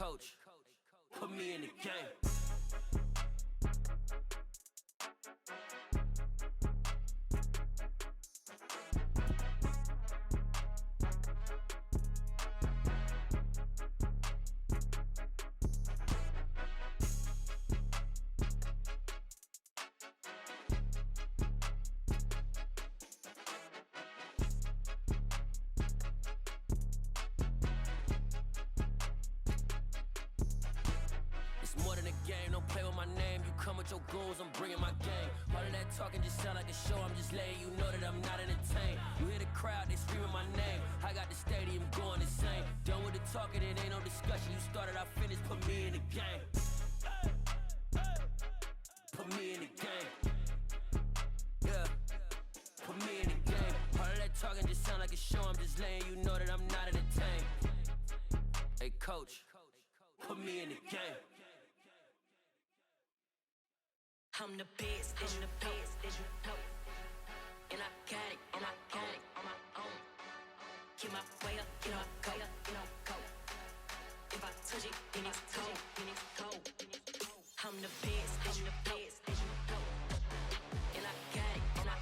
coach, put me in the game. Your goals, I'm bringing my game. All of that talking just sound like a show. I'm just letting you know that I'm not entertained. You hear the crowd, they screaming my name. I got the stadium going insane. Done with the talking, it ain't no discussion. You started, I finished, put me in the game. Put me in the game. Yeah, put me in the game. All of that talking just sound like a show. I'm just letting you know that I'm not entertained. Hey coach, put me in the game. I'm the best, as you know. And I got it on my own. Get my way up, get my go. If I touch it, then it's cold. I'm the best, as you know. And I got it on my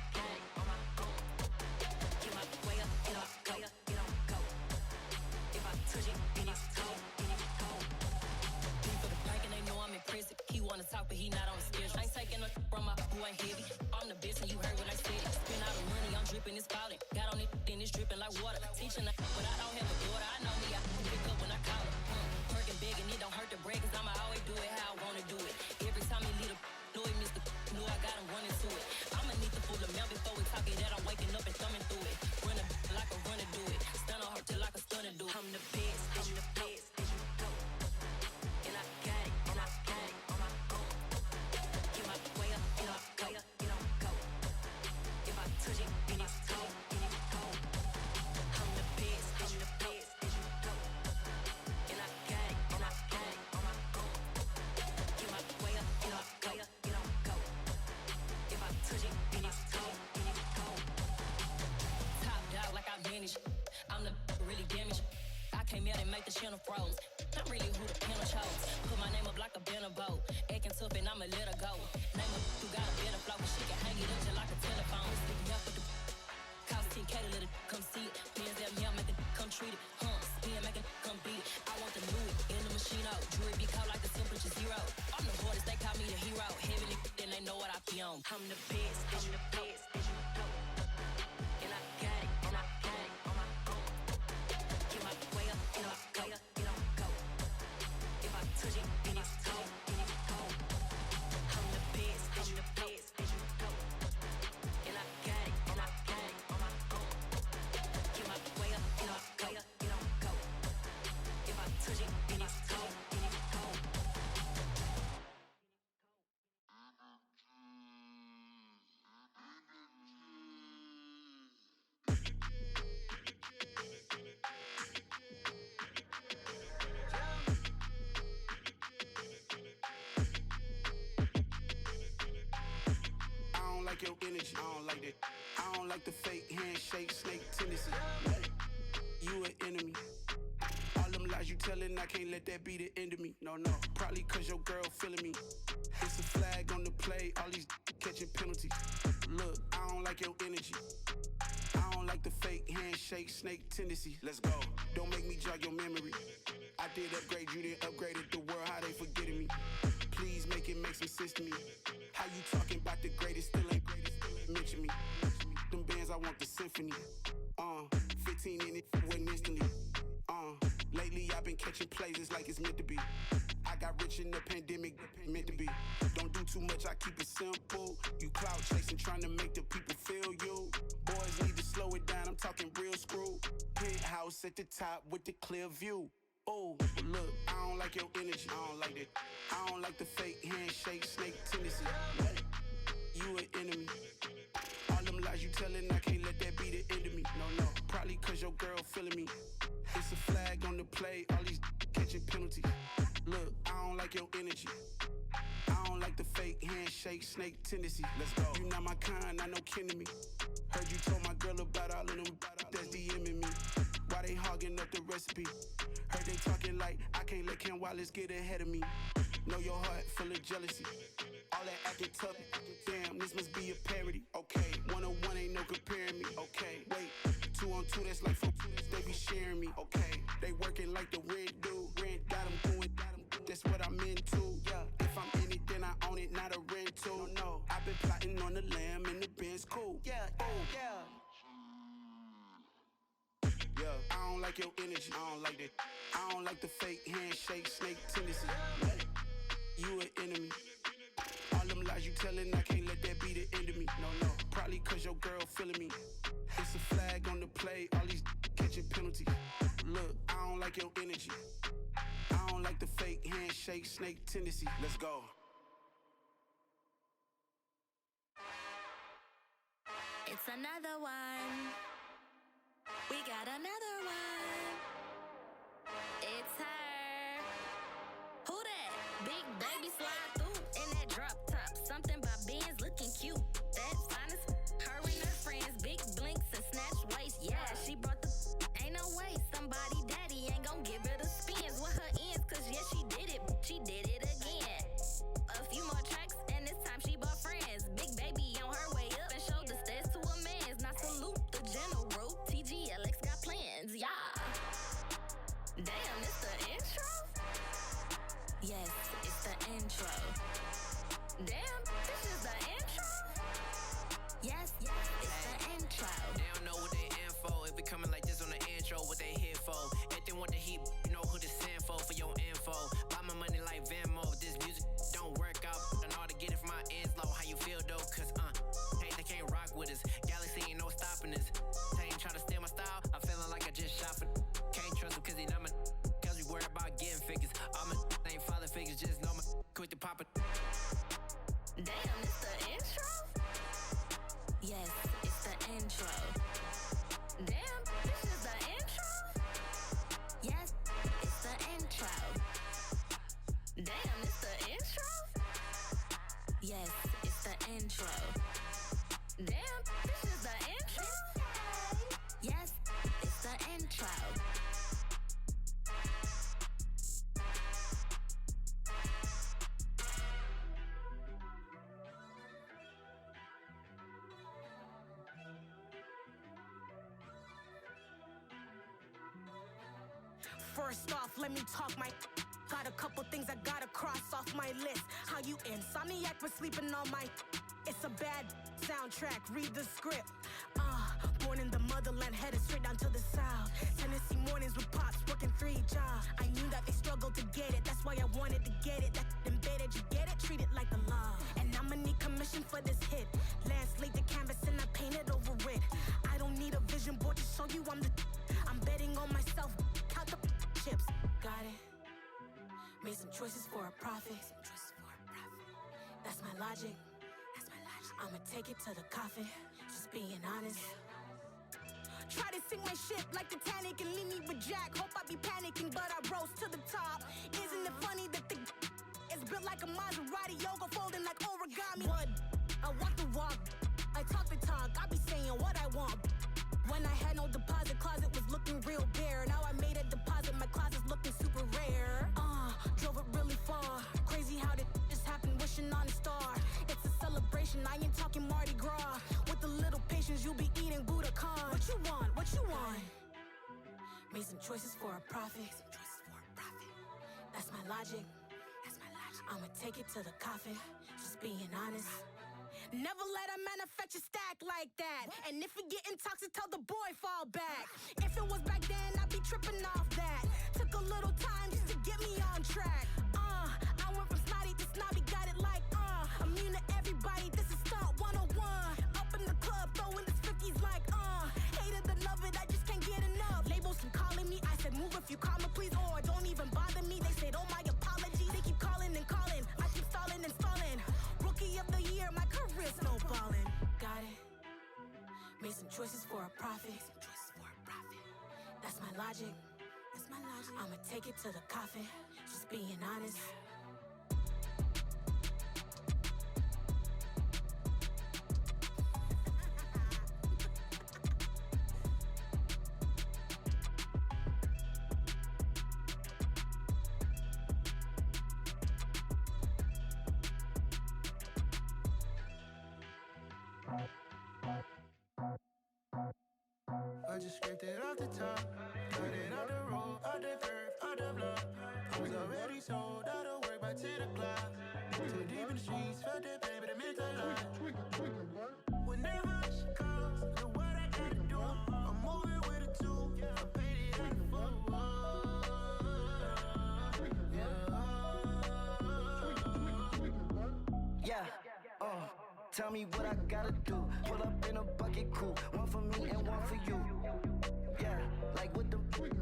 own. Get my way up, get my go. If I touch it, then it's cold. Beat for the bank and they know I'm impressive. He wanna talk, but he not on the schedule. I ain't taking a from my who ain't heavy. I'm the best and you heard what I said. Spend all the money, I'm dripping, it's falling. Got on it, then it's dripping like water. Teaching but I don't have a daughter. I know me, I pick up when I call her. Working big and it don't hurt to break, cause I'ma always do it how I wanna do it. Every time he lead a know he missed the know I got him running to it. I'ma need the full amount before we talk it that I'm waking up and thumbing through it. Run a like a runner do it. Stun on her till like a stunner do it. I'm the best, I'm the best, as you know. And I got it on my own. Get my way up, get my go. If I touch it, then it's cold. I'm the best, as you know. And I got it on my own. Get my way up, get my go. If I touch it, then it's cold. Top dog like I manage. I'm the really damaged. I came out and make the channel froze. I'm really who the panel chose. Put my name up like a banner boat. Acting tough and I'ma let her go. Name up who got a better flow, but she can hang it up just like a telephone. Sticking up with the cost 10K to let it come see it. Bands that me, I make it come treat it. Spin, make it come beat it. I want the Louis in the machine out. Jewelry be cold like the temperature zero. I'm the hardest, they call me the hero. Heavenly, then they know what I be on. I'm the best, as you know. And I got it on my own. Get my way up, get my go. If I touch it, then it's cold. I'm the best, as you know. And I got it on my own. Get my way up, get my go. If I touch it, then it's cold. Your energy, I don't like that. I don't like the fake handshake, snake tendency. You an enemy. All them lies you telling, I can't let that be the end of me. No, probably cause your girl feeling me. It's a flag on the play, all these catching penalties. Look, I don't like your energy. I don't like the fake handshake, snake tendency. Let's go. Don't make me jog your memory. I did upgrade, you didn't upgrade it. The world, how they forgetting me. Please make it make some sense to me. How you talking about the greatest, still ain't greatest? Mention me. Them bands, I want the symphony. 15 in it, went instantly. Lately I've been catching plays, it's like it's meant to be. I got rich in the pandemic, meant to be. Don't do too much, I keep it simple. You clout chasing, trying to make the people feel you. Boys need to slow it down, I'm talking real screw. Penthouse at the top with the clear view. Oh, look, I don't like your energy, I don't like that. I don't like the fake handshake, snake tendency. You an enemy. All them lies you telling, I can't let that be the end of me. No, probably cause your girl feeling me. It's a flag on the play, all these catching penalties. Look, I don't like your energy. I don't like the fake handshake, snake tendency. Let's go. You not my kind, not no kin to me. Heard you told my girl about all of them that's DMing me. Why Why they hogging up the recipe? Heard they talking like I can't let Ken Wallace get ahead of me. Know your heart full of jealousy. All that acting tough, damn, this must be a parody. Okay, 1-on-1 ain't no comparing me. Okay, wait, 2-on-2, that's like 4, they be sharing me. Okay, they working like the rent do. Rent got them going, that's what I'm into. Yeah, if I'm in it, then I own it, not a rental. No, I've been plotting on the lamb and the Benz cool. Yeah, yeah. Yeah, I don't like your energy, I don't like that. I don't like the fake handshake, snake tendency. You an enemy. All them lies you telling, I can't let that be the end of me. No, probably cause your girl feeling me. It's a flag on the play, all these catching penalties. Look, I don't like your energy. I don't like the fake handshake, snake tendency. Let's go. It's another one. We got another one. It's her. Who that? Big baby slide through in that drop top. Something about Benz looking cute. That's finest. Her and her friends, big blinks and snatch waist. Yeah, she brought the. Ain't no way somebody daddy ain't gon' give her the spins with her ends. Cause yeah, she did it. She did it again. A few more tracks and this time she bought friends. Big baby on her way up and showed the stairs to a man's. Now salute the general. TGLX got plans, yeah. Damn, it's the intro? Yes, it's the intro. Damn, this is the intro? Yes, it's the intro. They don't know what they in for. If it coming like this on the intro, what they here for? If they want the heat, you know who to send for your info. Buy my money like Venmo. This music don't work out. I know how to get it from my ends low. How you feel though? Cause hey, they can't rock with us. Galaxy ain't no stopping us. Try to steal my style, I'm feeling like I just shot for. Can't trust him cause he not my. Cause we worried about getting figures. All my ain't father figures, just know my quit the pop it. Damn, it's the intro? Yes, it's the intro. Damn, this is the intro? Yes, it's the intro. Damn, it's the intro? Yes, it's the intro. Damn, this is the intro? Yes, it's the intro. First off, let me talk my. Got a couple things I gotta cross off my list. How you insomniac for sleeping on my. It's a bad soundtrack, read the script. Born in the motherland, headed straight down to the south. Tennessee mornings with pops, working 3 jobs. I knew that they struggled to get it, that's why I wanted to get it. That embedded, you get it, treat it like a law. And I'ma need commission for this hit. Lance laid the canvas and I painted over it. I don't need a vision board to show you I'm the. I'm betting on myself, count the chips. Got it. Made some choices for a profit. That's my logic. I'ma take it to the coffin, just being honest. Try to sing my shit like Titanic and leave me with Jack. Hope I be panicking, but I rose to the top. Isn't it funny that the is built like a Maserati, yoga folding like origami? What? I walk the walk, I talk the talk, I be saying what I want. When I had no deposit, closet was looking real bare. Now I made a deposit, my closet's looking super rare. Drove it really far. Crazy how did this happen, wishing on a star. It's a celebration, I ain't talking Mardi Gras. With a little patience, you'll be eating Budokan. What you want? What you want? Made some choices for a profit. That's my logic. I'ma take it to the coffin, just being honest. Never let a manufacture stack like that. And if it getting toxic, tell the boy fall back. If it was back then, I'd be tripping off that. Took a little time just to get me on track. I went from snotty to snobby, got it like immune to everybody, this is stunt 101. Up in the club, throwing this 50s like hate it and love it, I just can't get enough. Labels keep calling me, I said move if you call me please, or don't even bother me. They said oh my apologies, they keep calling and calling, I keep stalling and stalling. Rookie of the year, my career snowballing. Got it. Made some choices for a profit. That's my logic. I'ma take it to the coffin, just being honest. just scraped it off the top. Cut it out the road, out the curve, out the block. I was already sold out of work by 10 o'clock. Too deep in the streets, felt that baby, that meant a lot. Whenever she calls, know what I gotta do. I'm moving with a two, I paid it out of full. Yeah, tell me what I gotta do. Pull up in a bucket crew, one for me and one for you. Yeah, like with the roof.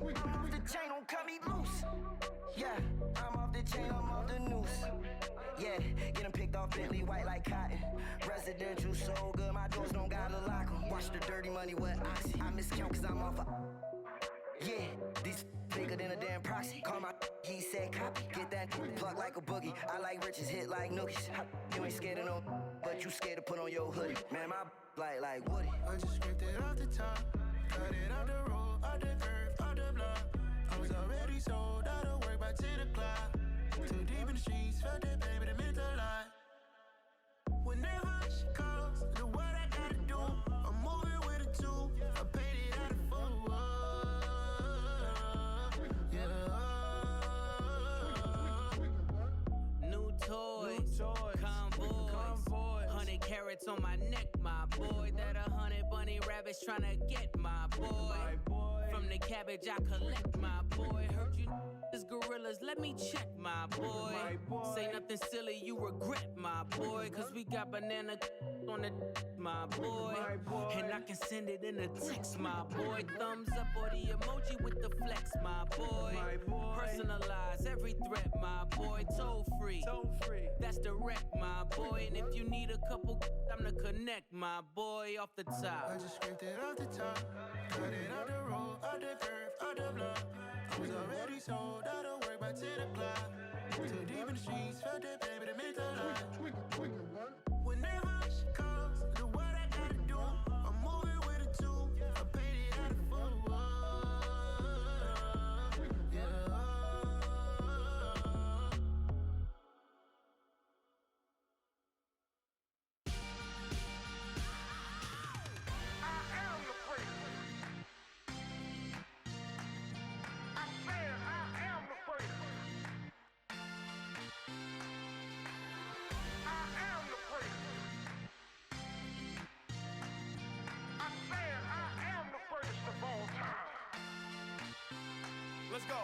I'm off the chain, don't cut me loose. Yeah, I'm off the chain, I'm off the noose. Yeah, getting picked off Bentley white like cotton. Residential so good, my doors don't gotta lock 'em. Watch the dirty money with Oxy. I miscount cause I'm off a. Yeah, these bigger than a damn proxy. Call my he said copy. Get that plug like a boogie. I like riches, hit like nookies. You ain't scared of no, but you scared to put on your hoodie. Man, my like Woody. I just scraped it off the top. Cut it out the road, out the curve, out the block. I was already sold out of work by 10 o'clock. Too deep in the streets, felt that baby, that meant a lot. Whenever she calls, know what I gotta do. I'm moving with a two, I paid it out of full. New toys, convoys, 100 carats on my neck, my boy. That 100 bunny rabbits tryna get my boy. From the cabbage I collect, my boy. Heard you is gorillas, let me check, my boy. Say nothing silly, you regret, my boy. Cause we got banana on the my boy. And I can send it in a text, my boy. Thumbs up or the emoji with the flex, my boy. Personalize every threat, my boy. Toll free, that's direct, my boy. And if you need a couple, I'm to connect, my boy. Off the top, I just scraped it off the top. Cut it out the road, out the curve, out the block. I was already sold out of work by 10 o'clock. Too deep in the streets, felt that baby, that meant a lot. Whenever she calls, know what I gotta do. I'm moving with a two, I paid it out of full. Let's go.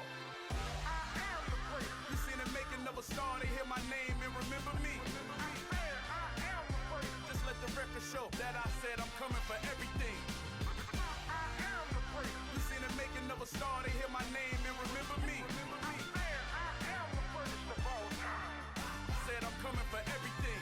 You seen the making of a star, they hear my name and remember me. Just let the record show that I said I'm coming for everything. You seen the making of a star, they hear my name and remember me. Said I'm coming for everything.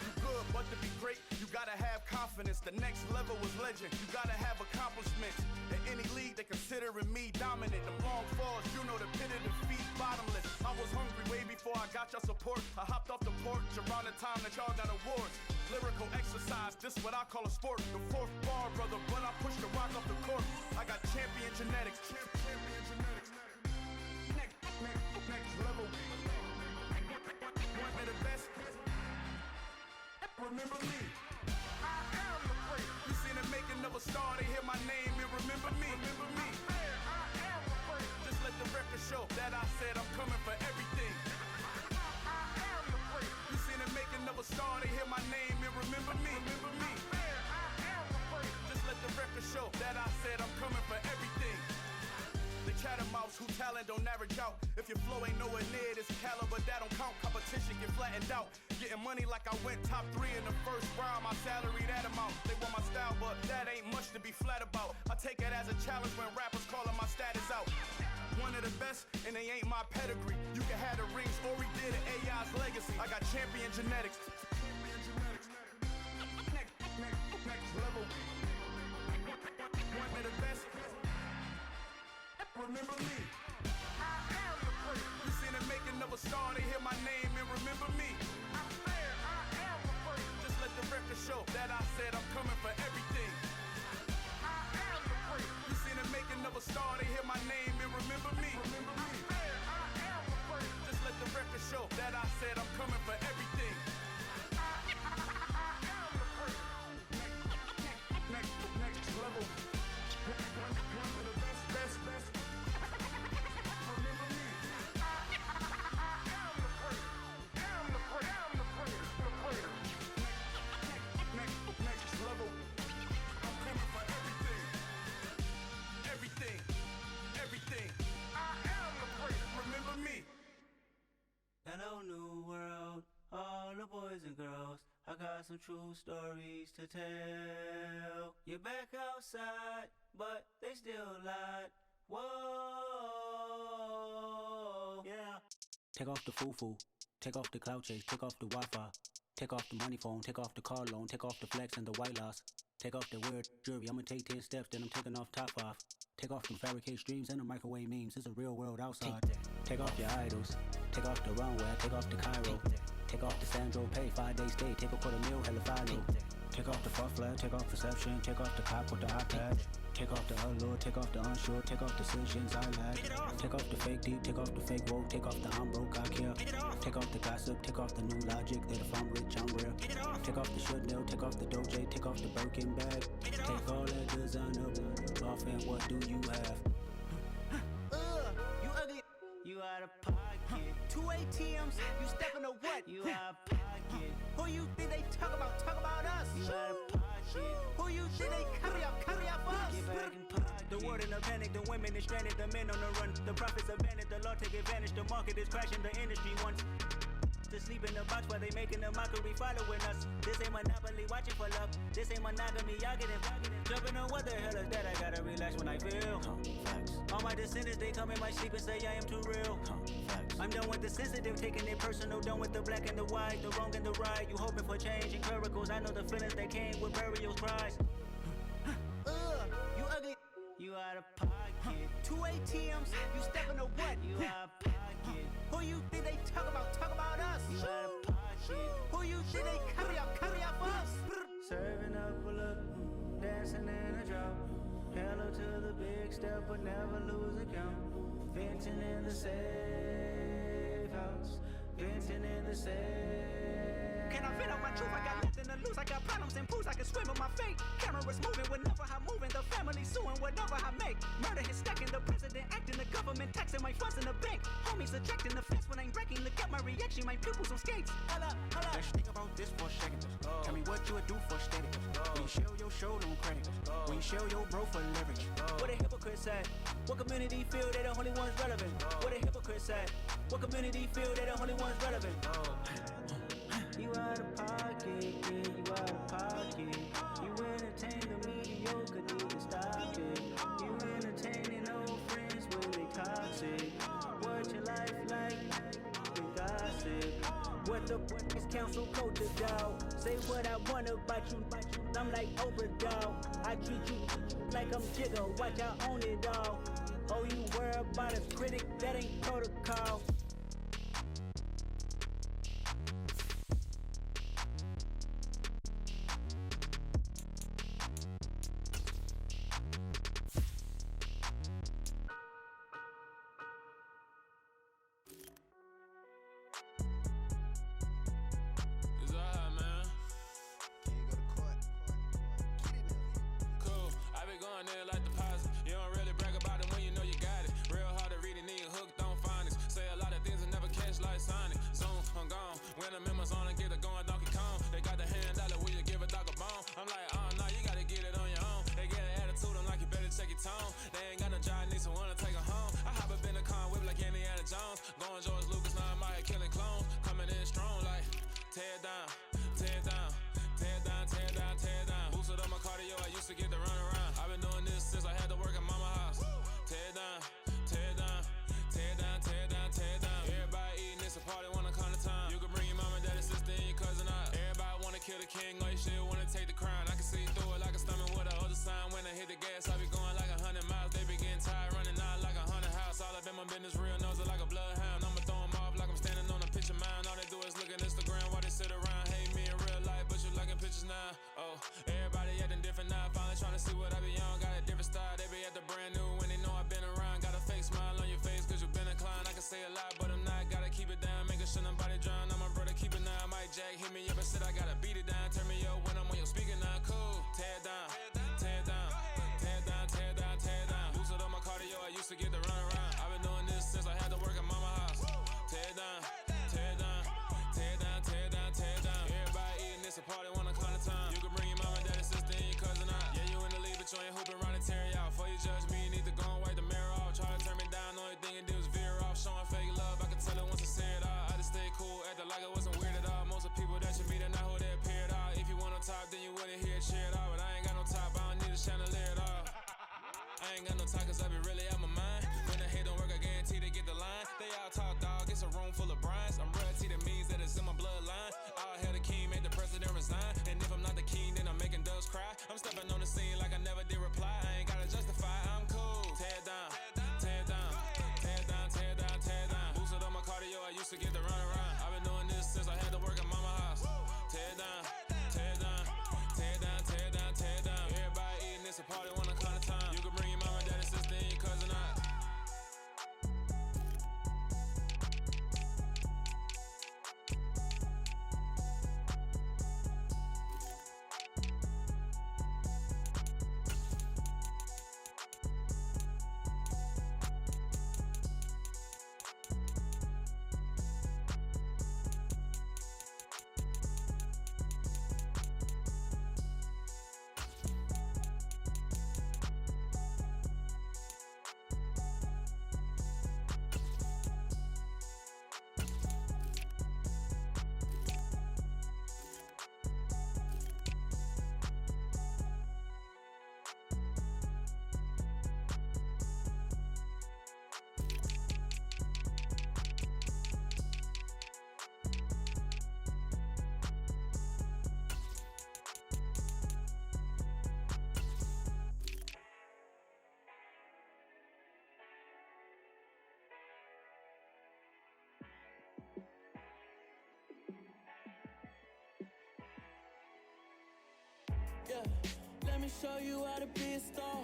You good, but to be great, you gotta have confidence. The next level was legend. You gotta have accomplishments. In any league, they considering me dominant. Them long falls, you know the pit of defeat, bottomless. I was hungry way before I got your support. I hopped off the porch around the time that y'all got awards. Lyrical exercise, this what I call a sport. The fourth bar, brother, when I push the rock off the court. I got champion genetics. Next level. One of the best. Remember me. You seen the making of a star, they hear my name and remember me. Just let the record show that I said I'm coming for everything. You seen the making of a star, they hear my name and remember me. Just let the record show that I said I'm coming for everything. The catamounts who talent don't average out. If your flow ain't nowhere near this caliber, that don't count. Competition get flattened out. Getting money like I went top 3 in the first round. My salary that amount. They want my style, but that ain't much to be flat about. I take it as a challenge when rappers calling my status out. One of the best, and they ain't my pedigree. You can have the rings, or we did it, AI's legacy. I got champion genetics. Next level. One of the best. Remember me. You seen the making of a star, they hear my name and remember me. Just let the record show that I said I'm coming for everything. You seen the making of a star, they hear my name and remember me. Just let the record show that I said I'm coming for everything. some true stories to tell. You're back outside, but they still lied. Whoa, yeah. Take off the foo-foo, take off the cloud chase, take off the Wi-Fi, take off the money phone, take off the car loan, take off the flex and the white loss, take off the weird jewelry. I'ma take 10 steps, then I'm taking off top 5. Take off them fabricate streams and the microwave memes. It's a real world outside. Take off your idols, take off the runway, take off the Cairo, take off the Sandro Pay, 5-day stay, take a $250,000 hella final. Take off the fuck flag, take off perception, take off the cop with the iPad. Take off the allure, take off the unsure, take off decisions I lack. Take off the fake deep, take off the fake woke, take off the I'm broke, I care. Take off the gossip, take off the new logic that if I'm rich, I'm real. Take off the Chanel, take off the Doja, take off the Birkin bag. Take all that designer off and what do you have? You ugly. You out of pocket. 2 ATMs, you stepping to what? You out of pocket. Who you think they talk about? Talk about us. You out of pocket. Who you think they carry up us? Get back in pocket. The world in a panic, the women is stranded, the men on the run. The profits abandoned, the law take advantage. The market is crashing, the industry wants to sleep in the box while they making a mockery following us. This ain't monopoly, watching for love. This ain't monogamy, y'all getting jumping on what the hell is that? I gotta relax when I feel. All my descendants, they come in my sleep and say I am too real. I'm done with the sensitive, taking it personal. Done with the black and the white, the wrong and the right. You hoping for change and miracles. I know the feelings that came with burial cries. You ugly. You out of pocket. 2 ATMs, you stepping to what? You out of pocket. Who you think they talk about? Talk about us. You out of pocket. Who you think they carry up us? Serving up a look, dancing in a drop. Hello to the big step, but never lose a count. Venting in the safe house. Venting in the safe. Can I vent out my truth? I got nothing to lose. I got problems and pools. I can swim with my fate. Cameras moving whenever I'm moving. The family suing whatever I make. Murder is stacking. The president acting. The government taxing my funds in the bank. Homies subtracting the fence when I'm breaking. Look at my reaction. My pupils on skates. Holla, holla. Let's think about this for a second. Tell me what you would do for status. When you show your show, don't credit. When you show your bro for leverage. What a hypocrite said. What community feel they the only ones relevant? What a hypocrite said. What community feel they the only ones relevant? You out of pocket, yeah, you out of pocket. You entertain the mediocre, need to stop it. You entertaining old friends when they toxic. What your life like? The gossip. What the is council culture, dog? Say what I want about you. I'm like Oprah, dog. I treat you like I'm Jigga. Watch I own it all. Oh, you worry about a critic? That ain't protocol. Like it wasn't weird at all. Most of the people that you meet are not who they be really out my mind. When the hate don't work, I guarantee to get the line. They all talk, dog, it's a room full of Bryans. I'm royalty, that means that it's in my bloodline. All hail the king, make the president resign. And if I'm not the king, then I'm making doves cry. I'm stepping on the scene like I never did reply. I ain't gotta justify, I'm cool. Tear down, tear down, tear down, tear down, tear down. Boosted on my cardio, I used to get the run around. I've been doing this since I had to work at mama house. Tear down, tear down, tear down, tear down, tear down. Everybody eating, it's a party, one kind of time. You can bring your mama, daddy, sister, and your cousin out. Yeah, let me show you how to be a star.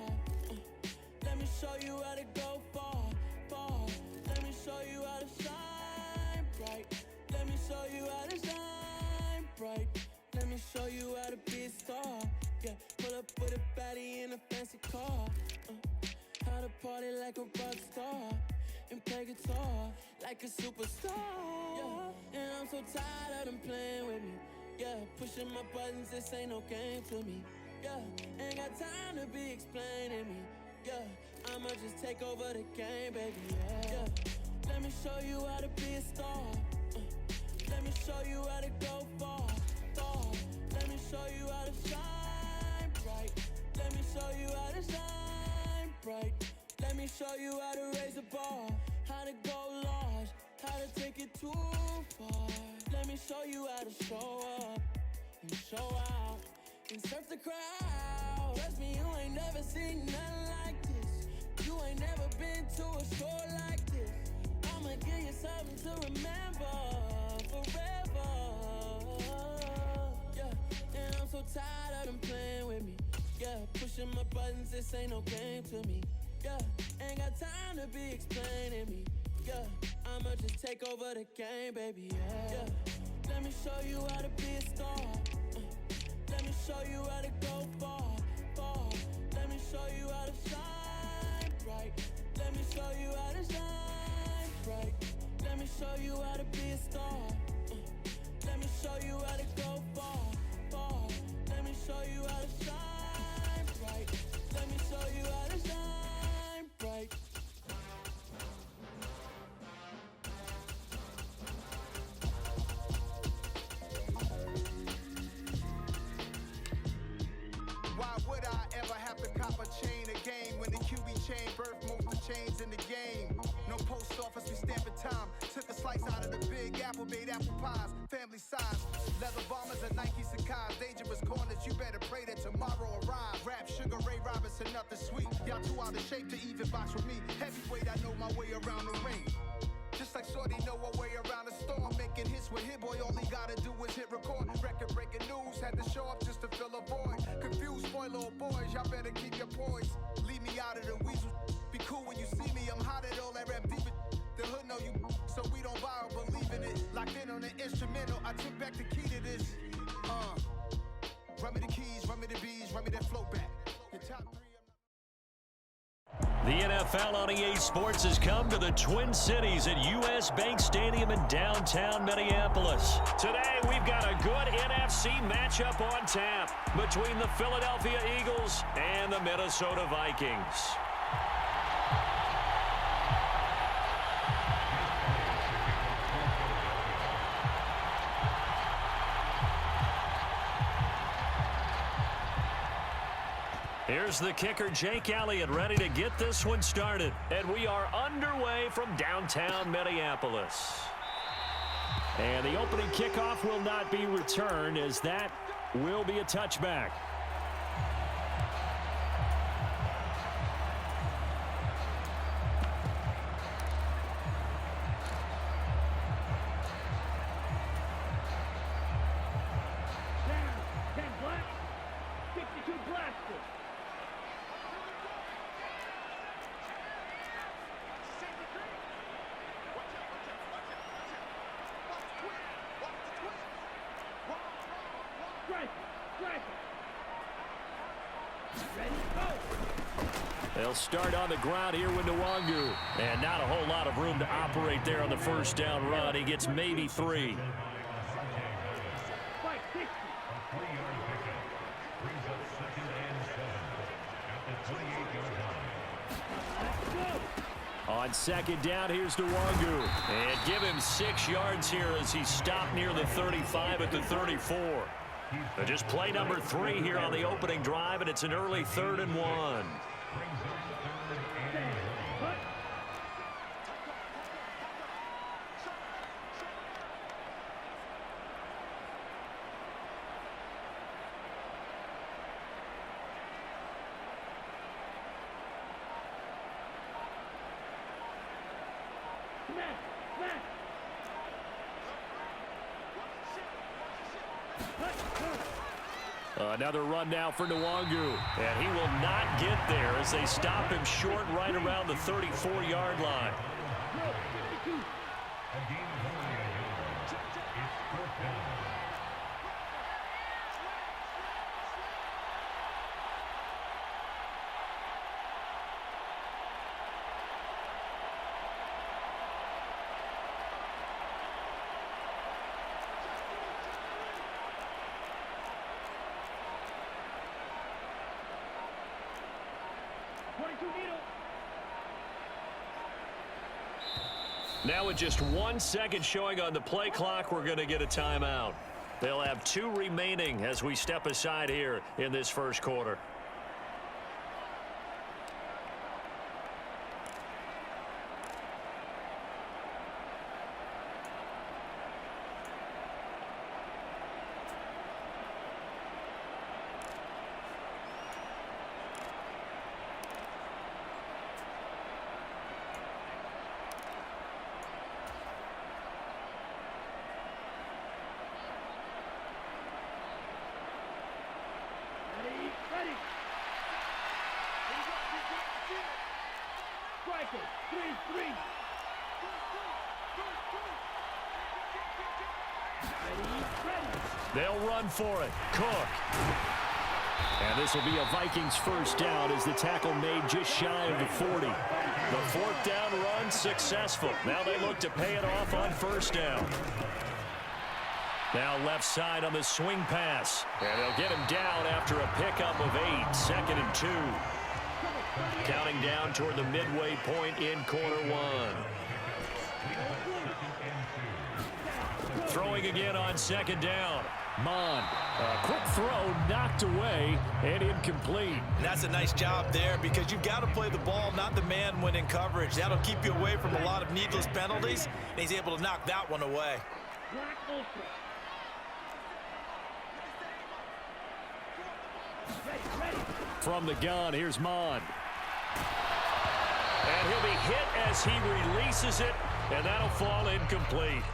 Let me show you how to go far, far. Let me show you how to shine bright. Let me show you how to shine bright. Let me show you how to be a star. Yeah, pull up with a baddie in a fancy car. How to party like a rock star and play guitar like a superstar. Yeah, and I'm so tired of them playing with me. Yeah, pushing my buttons, this ain't no game to me. Yeah, ain't got time to be explaining me. Yeah, I'ma just take over the game, baby. Yeah, let me show you how to be a star. Let me show you how to go far, far. Let me show you how to shine bright. Let me show you how to shine bright. Let me show you how to raise a bar, how to go large, how to take it too far. Let me show you how to show up and show out and surf the crowd. Trust me, you ain't never seen nothing like this. You ain't never been to a show like this. I'ma give you something to remember forever. Yeah, and I'm so tired of them playing with me. Yeah, pushing my buttons, this ain't no game to me. Yeah, ain't got time to be explaining me. Yeah, I'ma just take over the game, baby. Yeah, let me show you how to be a star. Let me show you how to go far, far. Let me show you how to shine bright. Let me show you how to shine bright. Let me show you how to be a star. Let me show you how to go far, far. Let me show you how to shine bright. Let me show you how to shine bright. Why would I ever have to cop a chain again when the QB chain birthed most of the chains in the game? No post office, we stamping time. Took a slice out of the big apple, made apple pies, family size. Leather bombers and Nike Sacai's, dangerous corners, you better pray that tomorrow arrives. Rap, Sugar Ray Robinson, nothing sweet. Y'all too out of shape to even box with me. Heavyweight, I know my way around the ring. Just like Shorty know her way around the storm. Making hits with Hit Boy, all he gotta do is hit record. Record breaking news, had to show up just to fill a void. Confused, spoiled little boys, y'all better keep your poise. Leave me out of the weasel. Be cool when you see me, I'm hot at all that rap deep. The hood know you, so we don't buy or believe in it. Locked in on the instrumental, I took back the key to this. Run me the keys, run me the bees, run me that flow back. Your top three. The NFL on EA Sports has come to the Twin Cities at US Bank Stadium in downtown Minneapolis. Today, we've got a good NFC matchup on tap between the Philadelphia Eagles and the Minnesota Vikings. Here's the kicker, Jake Elliott, ready to get this one started. And we are underway from downtown Minneapolis. And the opening kickoff will not be returned, as that will be a touchback. They'll start on the ground here with Nwangu. And not a whole lot of room to operate there on the first down run. He gets maybe 3. On second down, here's Nwangu. And give him 6 yards here as he stopped near the 35 at the 34. Just play number 3 here on the opening drive, and it's an early 3rd and 1. Another run now for Nwangu, and he will not get there as they stop him short right around the 34-yard line. Now with just 1 second showing on the play clock, we're going to get a timeout. They'll have 2 remaining as we step aside here in this first quarter. They'll run for it. Cook. And this will be a Vikings first down as the tackle made just shy of the 40. The 4th down run successful. Now they look to pay it off on first down. Now left side on the swing pass. And they'll get him down after a pickup of 8. 2nd and 2. Counting down toward the midway point in quarter 1. Throwing again on second down. Mond. A quick throw knocked away and incomplete. And that's a nice job there because you've got to play the ball, not the man when in coverage. That'll keep you away from a lot of needless penalties, and he's able to knock that one away. From the gun, here's Mond. And he'll be hit as he releases it, and that'll fall incomplete.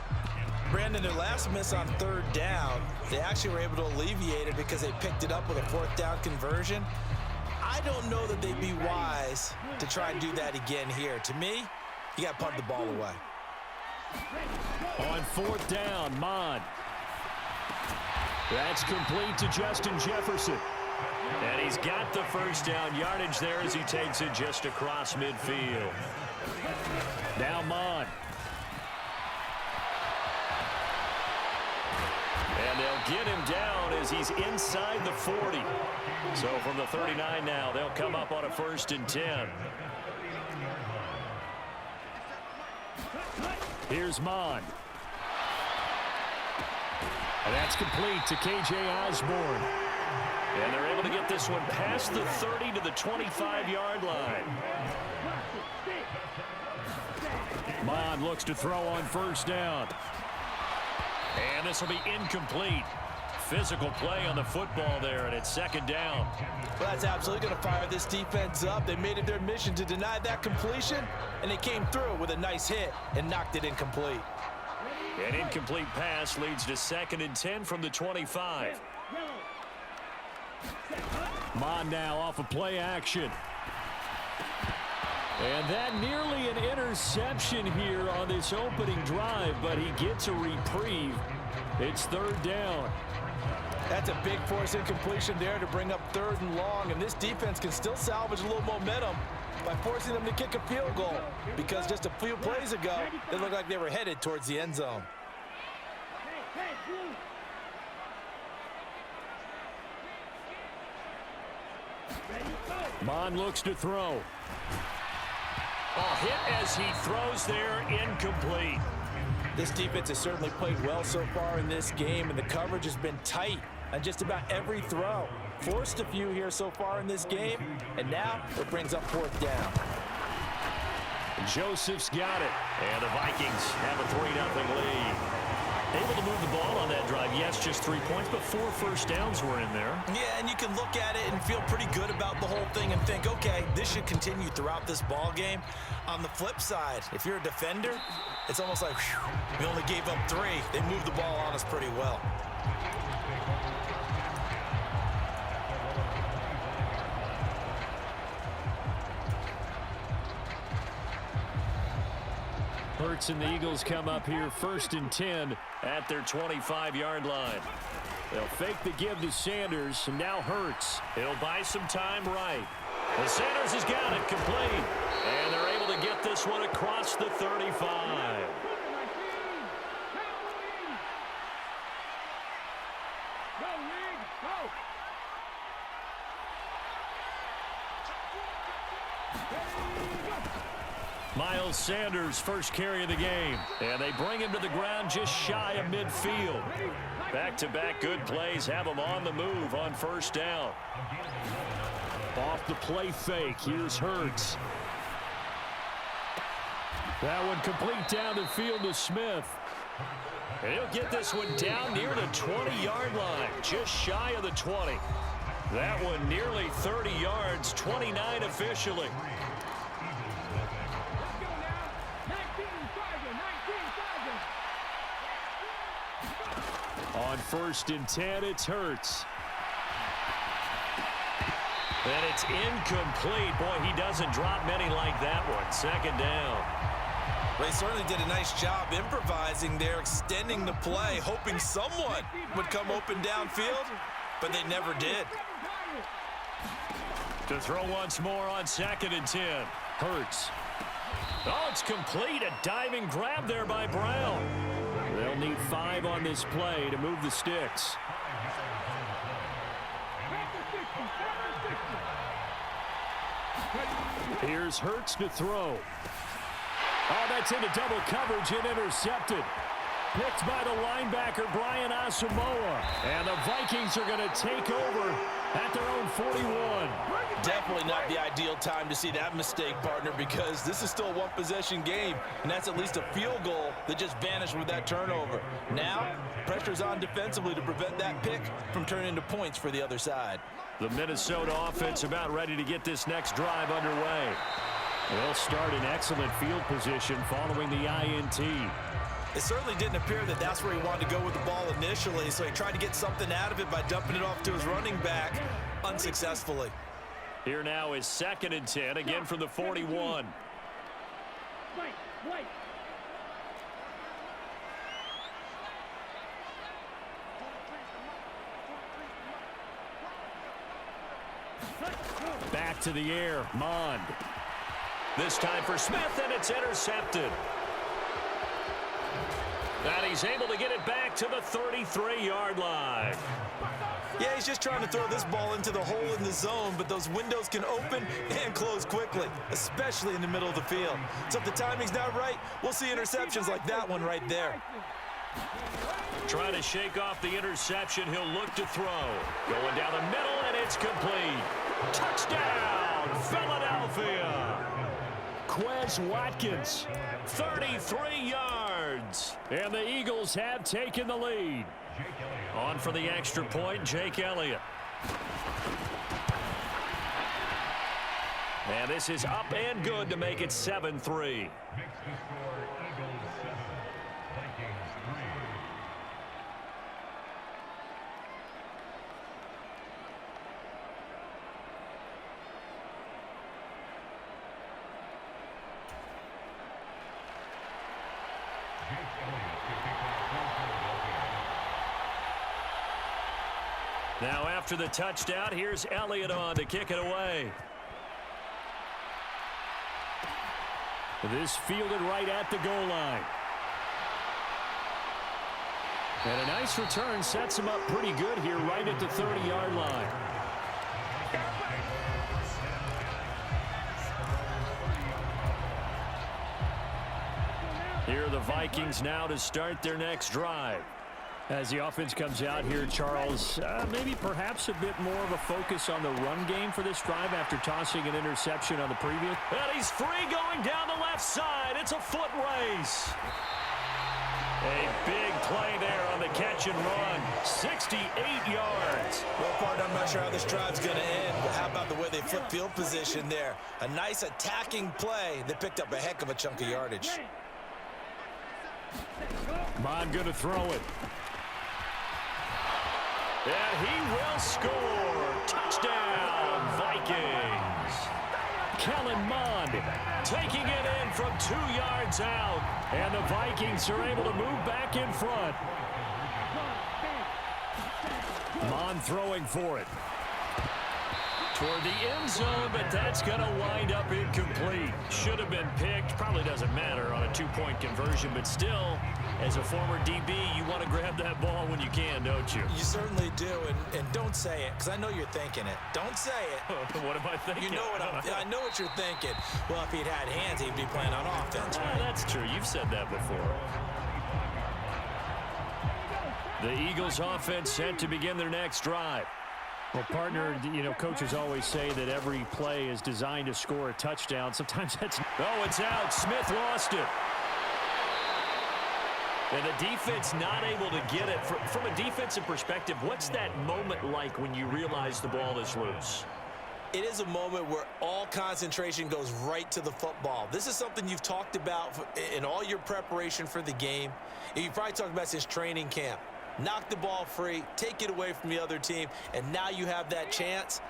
Brandon, their last miss on 3rd down, they actually were able to alleviate it because they picked it up with a 4th down conversion. I don't know that they'd be wise to try and do that again here. To me, you got to punt the ball away. On 4th down, Mond. That's complete to Justin Jefferson. And he's got the first down yardage there as he takes it just across midfield. Now Mond. And they'll get him down as he's inside the 40. So from the 39 now, they'll come up on a 1st and 10. Here's Mond. And that's complete to K.J. Osborne. And they're able to get this one past the 30 to the 25-yard line. Mond looks to throw on first down. And this will be incomplete. Physical play on the football there, and it's second down. Well, that's absolutely going to fire this defense up. They made it their mission to deny that completion, and they came through with a nice hit and knocked it incomplete. An incomplete pass leads to 2nd and 10 from the 25. Mond now off of play action. And that nearly an interception here on this opening drive, but he gets a reprieve. It's 3rd down. That's a big force incompletion there to bring up 3rd and long, and this defense can still salvage a little momentum by forcing them to kick a field goal, because just a few plays ago, they looked like they were headed towards the end zone. Mond looks to throw. Hit as he throws there, incomplete. This defense has certainly played well so far in this game, and the coverage has been tight on just about every throw. Forced a few here so far in this game, and now it brings up 4th down. Joseph's got it, and the Vikings have a 3-0 lead. Able to move the ball on that drive. Yes, just 3 points, but 4 first downs were in there. Yeah, and you can look at it and feel pretty good about the whole thing and think, okay, this should continue throughout this ball game. On the flip side, if you're a defender, it's almost like, whew, we only gave up 3. They moved the ball on us pretty well. Hurts and the Eagles come up here 1st and 10 at their 25-yard line. They'll fake the give to Sanders, and now Hurts. He'll buy some time right. Well, Sanders has got it complete, and they're able to get this one across the 35. Miles Sanders, first carry of the game. And they bring him to the ground just shy of midfield. Back-to-back good plays have him on the move on first down. Off the play fake, here's Hurts. That one complete down the field to Smith. And he'll get this one down near the 20-yard line, just shy of the 20. That one nearly 30 yards, 29 officially. On 1st and 10, it's Hurts. And it's incomplete. Boy, he doesn't drop many like that one. 2nd down. They certainly did a nice job improvising there, extending the play, hoping someone would come open downfield, but they never did. To throw once more on 2nd and 10. Hurts. Oh, it's complete. A diving grab there by Brown. They'll need 5 on this play to move the sticks. Here's Hurts to throw. Oh, that's into double coverage and intercepted. Picked by the linebacker, Brian Asamoah. And the Vikings are going to take over at their own 41. Definitely not the ideal time to see that mistake, partner, because this is still a one-possession game, and that's at least a field goal that just vanished with that turnover. Now, pressure's on defensively to prevent that pick from turning into points for the other side. The Minnesota offense about ready to get this next drive underway. They'll start in excellent field position following the INT. It certainly didn't appear that that's where he wanted to go with the ball initially, so he tried to get something out of it by dumping it off to his running back unsuccessfully. Here now is 2nd and 10, again from the 41. Back to the air, Mond. This time for Smith, and it's intercepted. And he's able to get it back to the 33-yard line. Yeah, he's just trying to throw this ball into the hole in the zone, but those windows can open and close quickly, especially in the middle of the field. So if the timing's not right, we'll see interceptions like that one right there. Trying to shake off the interception. He'll look to throw. Going down the middle, and it's complete. Touchdown, Philadelphia. Quez Watkins, 33 yards. And the Eagles have taken the lead. On for the extra point, Jake Elliott. And this is up and good to make it 7-3. Now after the touchdown, here's Elliott on to kick it away. This fielded right at the goal line. And a nice return sets him up pretty good here right at the 30-yard line. Here are the Vikings now to start their next drive. As the offense comes out here, Charles, maybe perhaps a bit more of a focus on the run game for this drive after tossing an interception on the previous. And he's free going down the left side. It's a foot race. A big play there on the catch and run. 68 yards. Well, partner, I'm not sure how this drive's going to end, but how about the way they flip field position there? A nice attacking play that picked up a heck of a chunk of yardage. Bond going to throw it. And he will score. Touchdown, Vikings. Kellen Mond taking it in from 2 yards out. And the Vikings are able to move back in front. Mond throwing for it. Toward the end zone, but that's going to wind up incomplete. Should have been picked. Probably doesn't matter on a two-point conversion, but still, as a former DB, you want to grab that ball when you can, don't you? You certainly do, and don't say it, because I know you're thinking it. Don't say it. What am I thinking? You know what I know what you're thinking. Well, if he'd had hands, he'd be playing on offense, right? That's true. You've said that before. The Eagles offense set to begin their next drive. Well, partner, you know, coaches always say that every play is designed to score a touchdown. Sometimes that's... Oh, it's out. Smith lost it. And the defense not able to get it. From a defensive perspective, what's that moment like when you realize the ball is loose? It is a moment where all concentration goes right to the football. This is something you've talked about in all your preparation for the game. You probably talked about since training camp. Knock the ball free, take it away from the other team, and now you have that chance.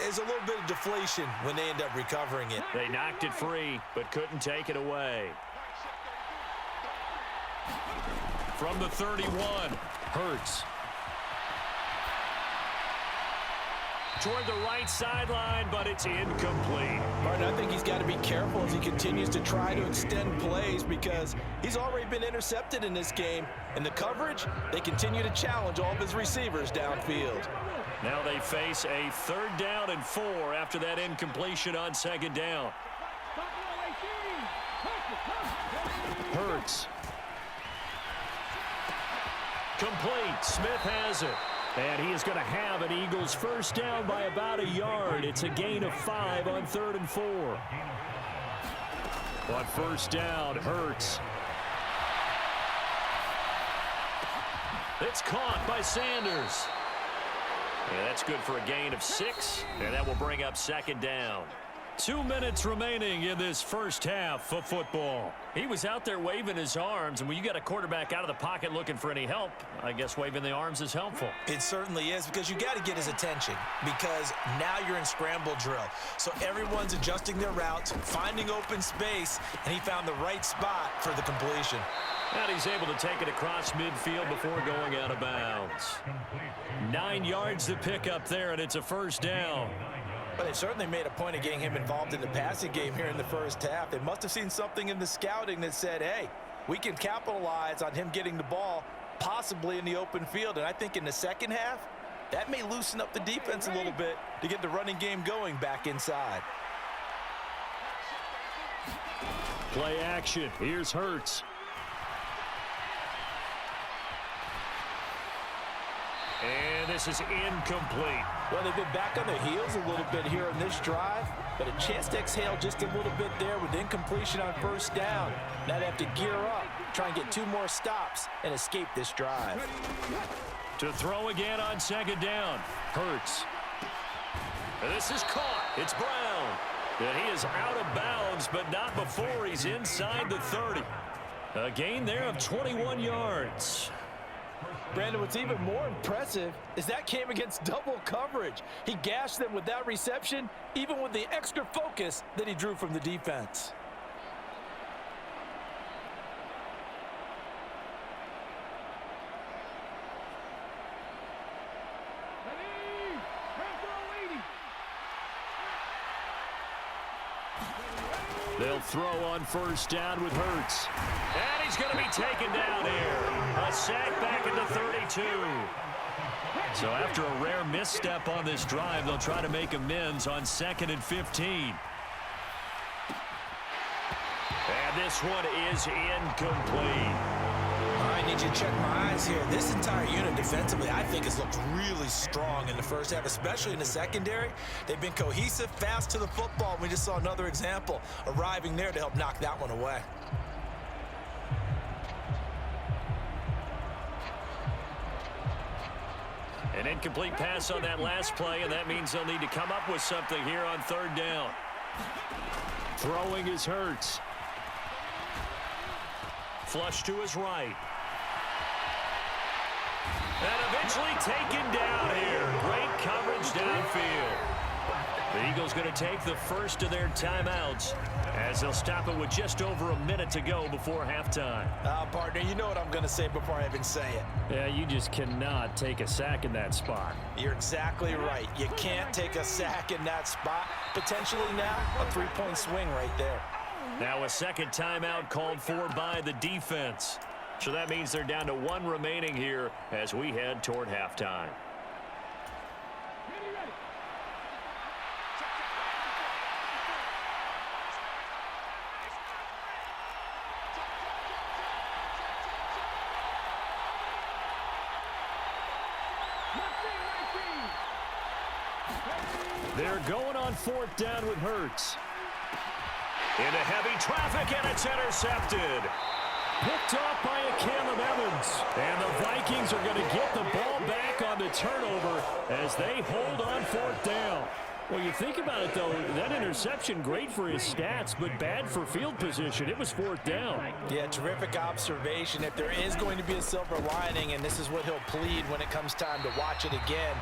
There's a little bit of deflation when they end up recovering it. They knocked it free, but couldn't take it away. From the 31, Hurts. Toward the right sideline, but it's incomplete. Martin, I think he's got to be careful as he continues to try to extend plays because he's already been intercepted in this game. And the coverage, they continue to challenge all of his receivers downfield. Now they face a 3rd down and 4 after that incompletion on 2nd down. Hurts. Complete. Smith has it. And he is going to have an Eagles first down by about a yard. It's a gain of 5 on 3rd and 4. On first down, Hurts. It's caught by Sanders. Yeah, that's good for a gain of 6. And that will bring up 2nd down. 2 minutes remaining in this first half of football. He was out there waving his arms, and when you got a quarterback out of the pocket looking for any help, I guess waving the arms is helpful. It certainly is, because you got to get his attention, because now you're in scramble drill. So everyone's adjusting their routes, finding open space, and he found the right spot for the completion. And he's able to take it across midfield before going out of bounds. 9 yards to pick up there, and it's a first down. But they certainly made a point of getting him involved in the passing game here in the first half. They must have seen something in the scouting that said, hey, we can capitalize on him getting the ball, possibly in the open field. And I think in the second half, that may loosen up the defense a little bit to get the running game going back inside. Play action. Here's Hurts. this is incomplete. Well, they've been back on their heels a little bit here in this drive, but a chance to exhale just a little bit there with incompletion on first down. Now they have to gear up, try and get 2 more stops, and escape this drive. To throw again on second down. Hurts. This is caught. It's Brown. And he is out of bounds, but not before he's inside the 30. A gain there of 21 yards. Brandon, what's even more impressive is that came against double coverage. He gashed them with that reception, even with the extra focus that he drew from the defense. They'll throw on first down with Hurts. And he's going to be taken down here. A sack back at the 32. So after a rare misstep on this drive, they'll try to make amends on 2nd and 15. And this one is incomplete. I need you to check my eyes here. This entire unit defensively, I think, has looked really strong in the first half, especially in the secondary. They've been cohesive, fast to the football. We just saw another example arriving there to help knock that one away. An incomplete pass on that last play, and that means they'll need to come up with something here on 3rd down. Throwing is Hurts. Flush to his right. And eventually taken down here. Great coverage downfield. The Eagles going to take the first of their timeouts as they'll stop it with just over a minute to go before halftime. Partner, you know what I'm going to say before I even say it. Yeah, you just cannot take a sack in that spot. You're exactly right. You can't take a sack in that spot. Potentially now a 3-point swing right there. Now a second timeout called for by the defense. So that means they're down to 1 remaining here as we head toward halftime. They're going on 4th down with Hurts. Into heavy traffic, and it's intercepted. Picked off by a Caleb Evans. And the Vikings are going to get the ball back on the turnover as they hold on 4th down. Well, you think about it, though, that interception, great for his stats, but bad for field position. It was 4th down. Yeah, terrific observation. If there is going to be a silver lining, and this is what he'll plead when it comes time to watch it again,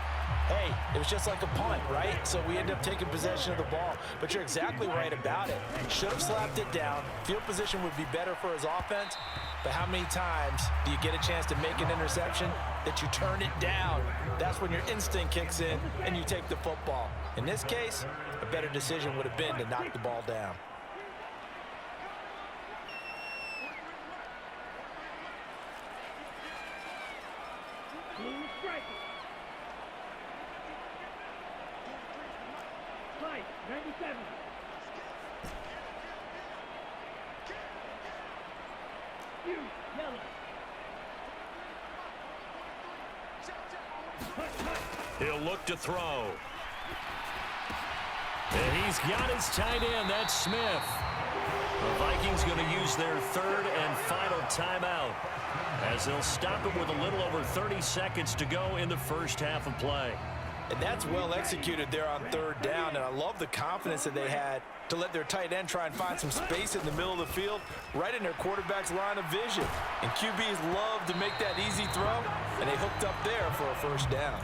hey, it was just like a punt, right? So we end up taking possession of the ball. But you're exactly right about it. Should have slapped it down. Field position would be better for his offense. But how many times do you get a chance to make an interception that you turn it down? That's when your instinct kicks in and you take the football. In this case, a better decision would have been to knock the ball down. He'll look to throw. And he's got his tight end. That's Smith. The Vikings going to use their 3rd and final timeout as they'll stop it with a little over 30 seconds to go in the first half of play. And that's well executed there on 3rd down, and I love the confidence that they had to let their tight end try and find some space in the middle of the field, right in their quarterback's line of vision. And QBs love to make that easy throw, and they hooked up there for a first down.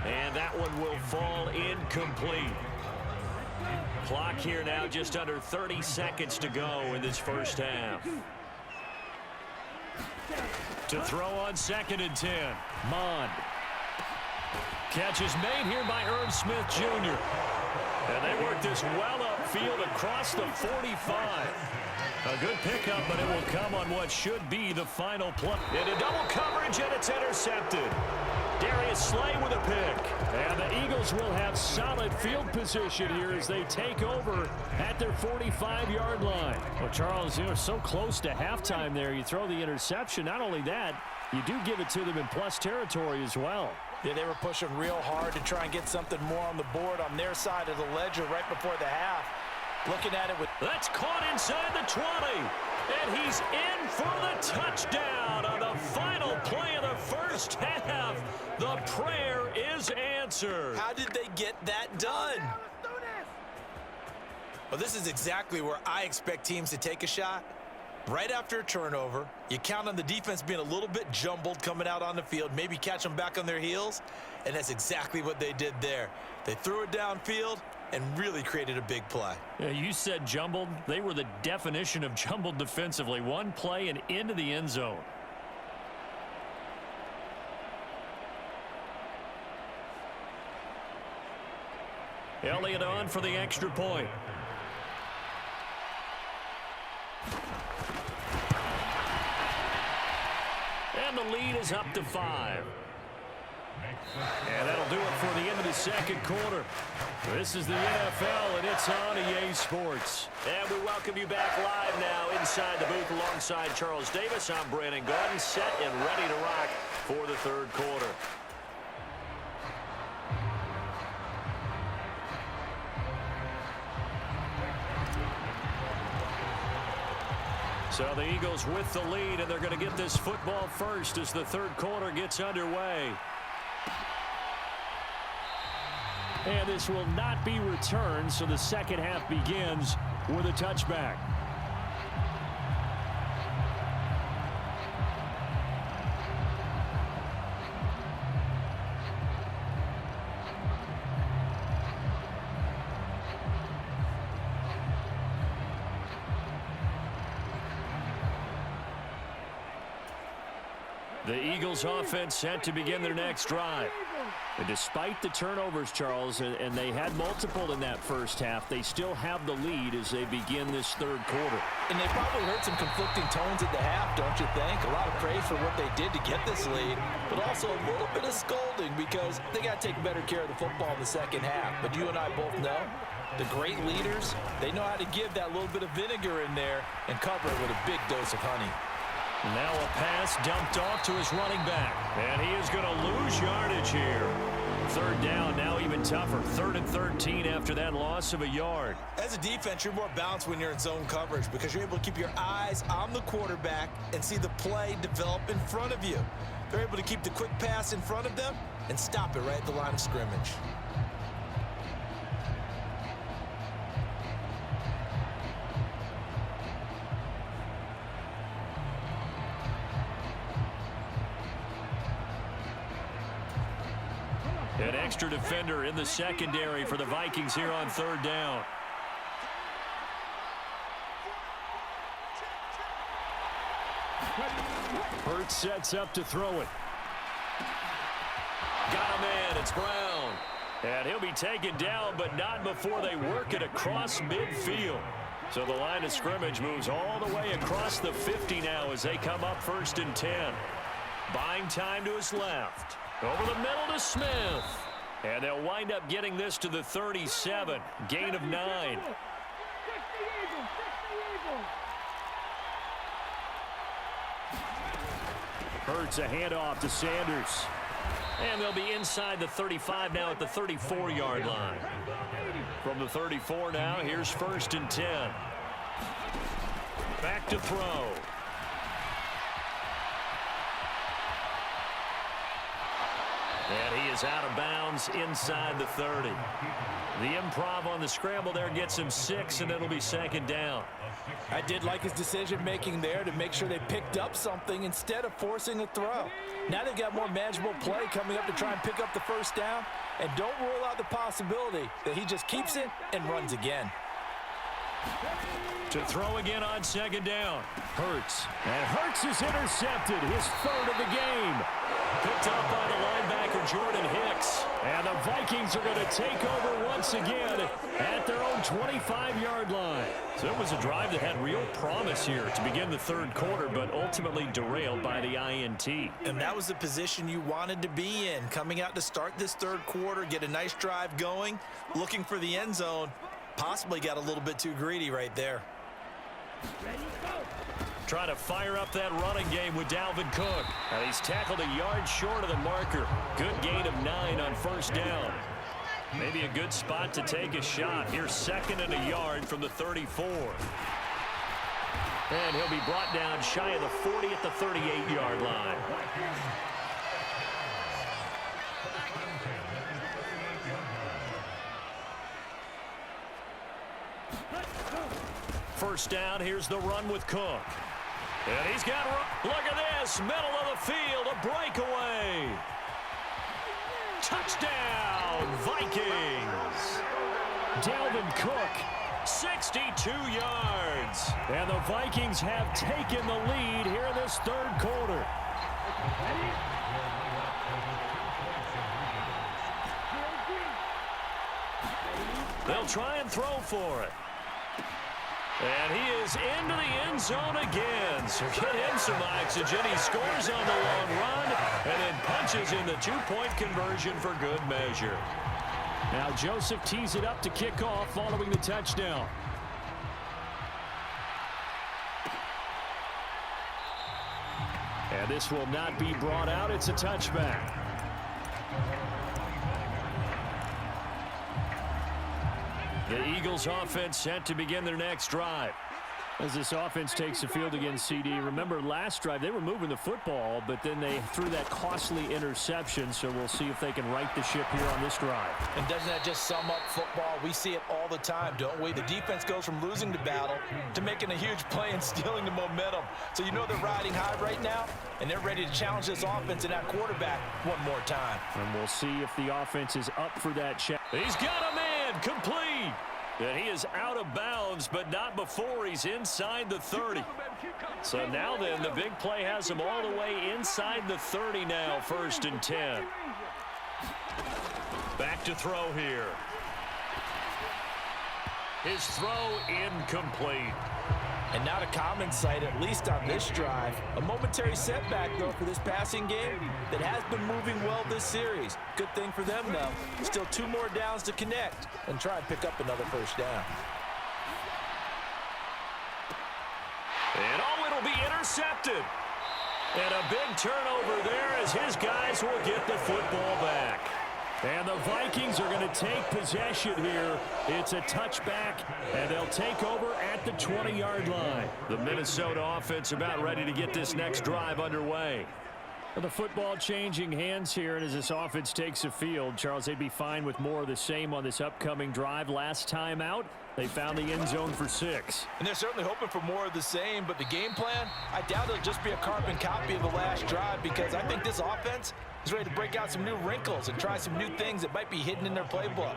And that one will fall incomplete. Clock here now, just under 30 seconds to go in this first half. To throw on 2nd and 10, Mond. Catch is made here by Irv Smith Jr. And they work this well upfield across the 45. A good pickup, but it will come on what should be the final play. Into double coverage, and it's intercepted. Darius Slay with a pick. And the Eagles will have solid field position here as they take over at their 45-yard line. Well, Charles, you're so close to halftime there. You throw the interception. Not only that, you do give it to them in plus territory as well. Yeah, they were pushing real hard to try and get something more on the board on their side of the ledger right before the half. Looking at it with... That's caught inside the 20. And he's in for the touchdown on the final play of the first half. The prayer is answered. How did they get that done? Well, this is exactly where I expect teams to take a shot. Right after a turnover, you count on the defense being a little bit jumbled coming out on the field, maybe catch them back on their heels, and that's exactly what they did there. They threw it downfield and really created a big play. Yeah, you said jumbled. They were the definition of jumbled defensively. One play and into the end zone. Elliott on for the extra point. And the lead is up to 5. And that'll do it for the end of the second quarter. This is the NFL, and it's on EA Sports. And we welcome you back live now inside the booth alongside Charles Davis. I'm Brandon Gordon, set and ready to rock for the third quarter. So the Eagles with the lead, and they're going to get this football first as the third quarter gets underway. And this will not be returned, so the second half begins with a touchback. The Eagles offense set to begin their next drive. And despite the turnovers, Charles, and they had multiple in that first half, they still have the lead as they begin this third quarter. And they probably heard some conflicting tones at the half, don't you think? A lot of praise for what they did to get this lead, but also a little bit of scolding because they got to take better care of the football in the second half. But you and I both know the great leaders, they know how to give that little bit of vinegar in there and cover it with a big dose of honey. Now a pass dumped off to his running back. And he is going to lose yardage here. Third down, now even tougher. 3rd and 13 after that loss of a yard. As a defense, you're more balanced when you're in zone coverage because you're able to keep your eyes on the quarterback and see the play develop in front of you. They're able to keep the quick pass in front of them and stop it right at the line of scrimmage. An extra defender in the secondary for the Vikings here on third down. Hurts sets up to throw it. Got him in. It's Brown. And he'll be taken down, but not before they work it across midfield. So the line of scrimmage moves all the way across the 50 now as they come up 1st and 10. Buying time to his left. Over the middle to Smith. And they'll wind up getting this to the 37. Gain of 9. Hurts a handoff to Sanders. And they'll be inside the 35 now at the 34-yard line. From the 34 now, here's 1st and 10. Back to throw. And he is out of bounds inside the 30. The improv on the scramble there gets him 6, and it'll be 2nd down. I did like his decision-making there to make sure they picked up something instead of forcing a throw. Now they've got more manageable play coming up to try and pick up the 1st down, and don't rule out the possibility that he just keeps it and runs again. To throw again on 2nd down. Hurts. And Hurts is intercepted. His 3rd of the game. Picked up by the linebacker, Jordan Hicks. And the Vikings are going to take over once again at their own 25-yard line. So it was a drive that had real promise here to begin the third quarter, but ultimately derailed by the INT. And that was the position you wanted to be in, coming out to start this third quarter, get a nice drive going, looking for the end zone. Possibly got a little bit too greedy right there. Ready, go. Trying to fire up that running game with Dalvin Cook. And he's tackled a yard short of the marker. Good gain of 9 on first down. Maybe a good spot to take a shot. Here's 2nd and a yard from the 34. And he'll be brought down shy of the 40 at the 38-yard line. First down, here's the run with Cook. And he's got, look at this, middle of the field, a breakaway. Touchdown, Vikings. Dalvin Cook, 62 yards. And the Vikings have taken the lead here in this third quarter. They'll try and throw for it. And he is into the end zone again. So get him some oxygen. He scores on the long run and then punches in the 2-point conversion for good measure. Now Joseph tees it up to kick off following the touchdown. And this will not be brought out. It's a touchback. The Eagles offense set to begin their next drive. As this offense takes the field against CD, remember last drive they were moving the football, but then they threw that costly interception, so we'll see if they can right the ship here on this drive. And doesn't that just sum up football? We see it all the time, don't we? The defense goes from losing the battle to making a huge play and stealing the momentum. So you know they're riding high right now, and they're ready to challenge this offense and that quarterback one more time. And we'll see if the offense is up for that check. He's got a man complete. And he is out of bounds, but not before he's inside the 30. So now then, the big play has him all the way inside the 30 now, 1st and 10. Back to throw here. His throw incomplete. And not a common sight, at least on this drive. A momentary setback, though, for this passing game that has been moving well this series. Good thing for them, though. Still 2 more downs to connect and try and pick up another first down. And it'll be intercepted. And a big turnover there as his guys will get the football back. And the Vikings are going to take possession here. It's a touchback, and they'll take over at the 20-yard line. The Minnesota offense about ready to get this next drive underway. Well, the football changing hands here, and as this offense takes the field, Charles, they'd be fine with more of the same on this upcoming drive. Last time out, they found the end zone for 6. And they're certainly hoping for more of the same, but the game plan, I doubt it'll just be a carbon copy of the last drive, because I think this offense is ready to break out some new wrinkles and try some new things that might be hidden in their playbook.